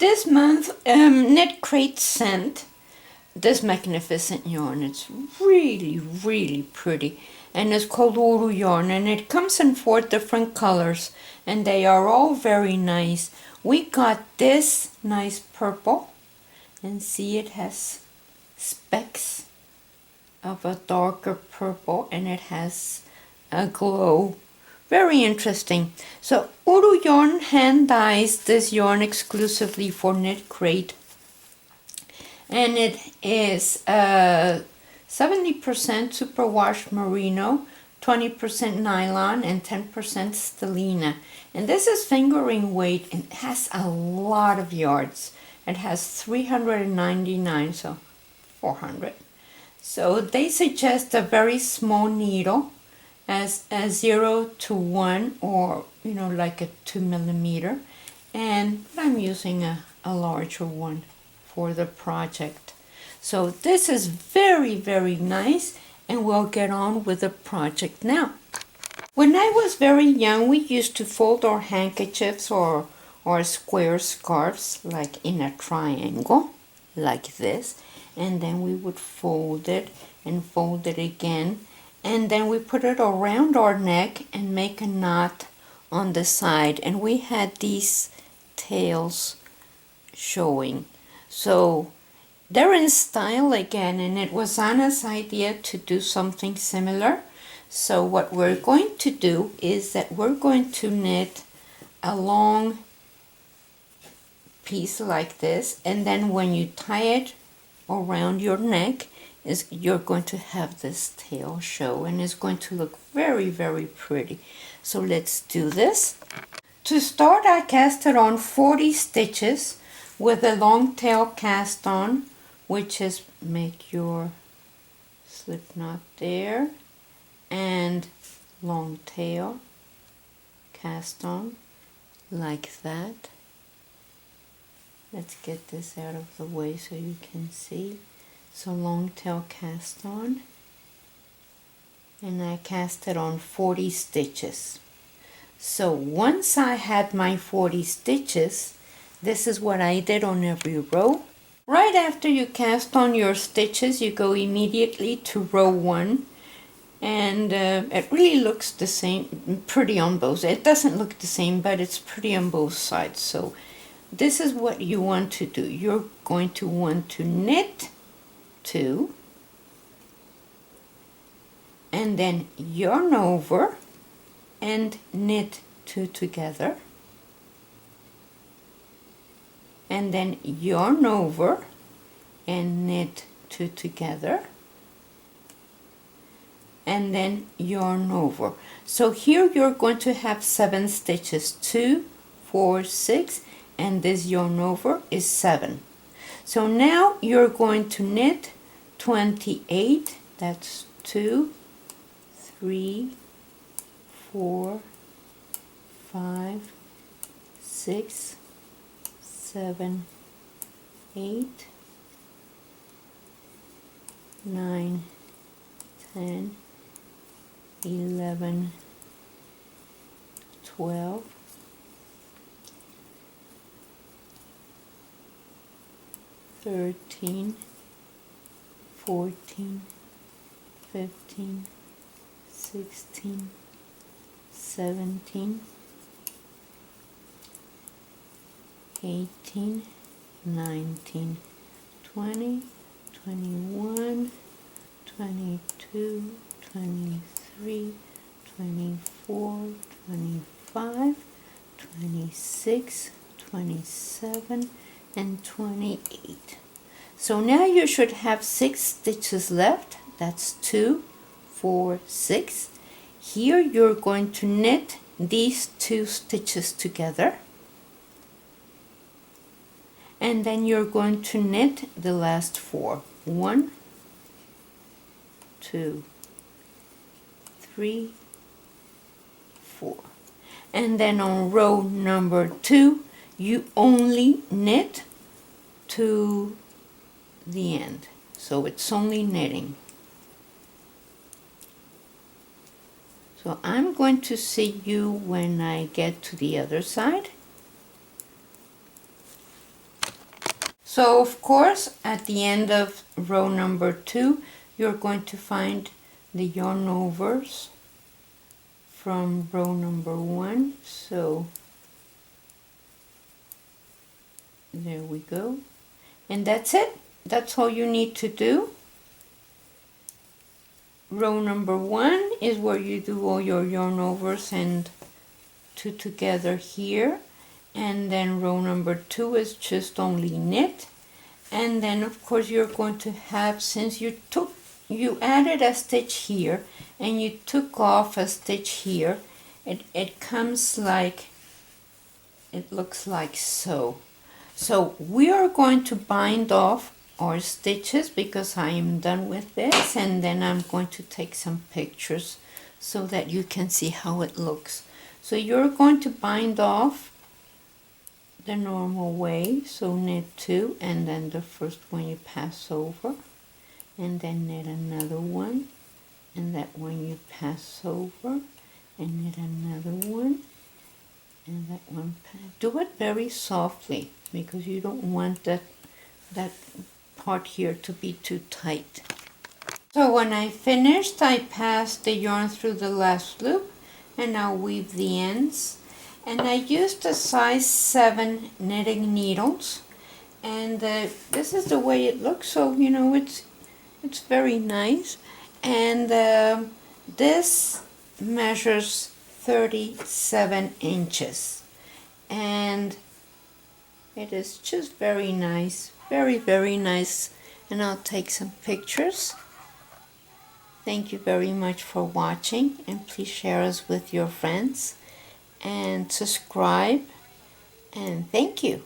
This month, Knitcrate sent this magnificent yarn. It's really, really pretty. And it's called Uru-yarn. And it comes in 4 different colors. And they are all very nice. We got this nice purple. And see, it has specks of a darker purple. And it has a glow. Very interesting. So Uru-yarn hand dyes this yarn exclusively for Knitcrate. And it is 70% superwash merino, 20% nylon, and 10% stellina. And this is fingering weight, and it has a lot of yards. It has 399, so 400. So they suggest a very small needle, as a 0 to 1, or like a 2 millimeter, and I'm using a larger one for the project. So this is very, very nice, and we'll get on with the project now. When I was very young, we used to fold our handkerchiefs or square scarves like in a triangle like this, and then we would fold it and fold it again. And then we put it around our neck and make a knot on the side. And we had these tails showing. So they're in style again. And it was Anna's idea to do something similar. So what we're going to do is that we're going to knit a long piece like this. And then when you tie it around your neck, you're going to have this tail show, and it's going to look very, very pretty. So let's do this. To start, I casted on 40 stitches with a long tail cast on, which is make your slip knot there, and long tail cast on like that. Let's get this out of the way so you can see. So long tail cast on, and I cast it on 40 stitches. So once I had my 40 stitches, this is what I did on every row. Right after you cast on your stitches, you go immediately to row 1, and it really looks the same, pretty on both. It doesn't look the same, but it's pretty on both sides. So this is what you want to do. You're going to want to knit 2, and then yarn over and knit 2 together, and then yarn over and knit 2 together, and then yarn over. So here you're going to have 7 stitches, 2, 4, 6, and this yarn over is 7. So now you're going to knit 28, that's 2, 3, 4, 5, 6, 7, 8, 9, 10, 11, 12, 13, 14, 15, 16, 17, 18, 19, 20, 21, 22, 23, 24, 25, 26, 27, and 28. So now you should have 6 stitches left. That's 2, 4, 6. Here you're going to knit these 2 stitches together, and then you're going to knit the last 4. 1, 2, 3, 4. And then on row number 2, you only knit to the end. So it's only knitting. So I'm going to see you when I get to the other side. So of course at the end of row number 2 you're going to find the yarn overs from row number 1. So there we go, and that's it. That's all you need to do. Row number 1 is where you do all your yarn overs and 2 together here, and then row number 2 is just only knit. And then of course you're going to have, since you added a stitch here and you took off a stitch here, it comes like, it looks like so. So we are going to bind off our stitches because I am done with this, and then I'm going to take some pictures so that you can see how it looks. So you're going to bind off the normal way, so knit 2 and then the first one you pass over, and then knit another one, and that one you pass over, and knit another one, and that one do it very softly because you don't want that part here to be too tight. So when I finished, I passed the yarn through the last loop and now weave the ends. And I used a size 7 knitting needles, and this is the way it looks. So you know it's very nice, and this measures 37 inches, and it is just very nice, very nice. And I'll take some pictures. Thank you very much for watching, and please share us with your friends and subscribe, and thank you.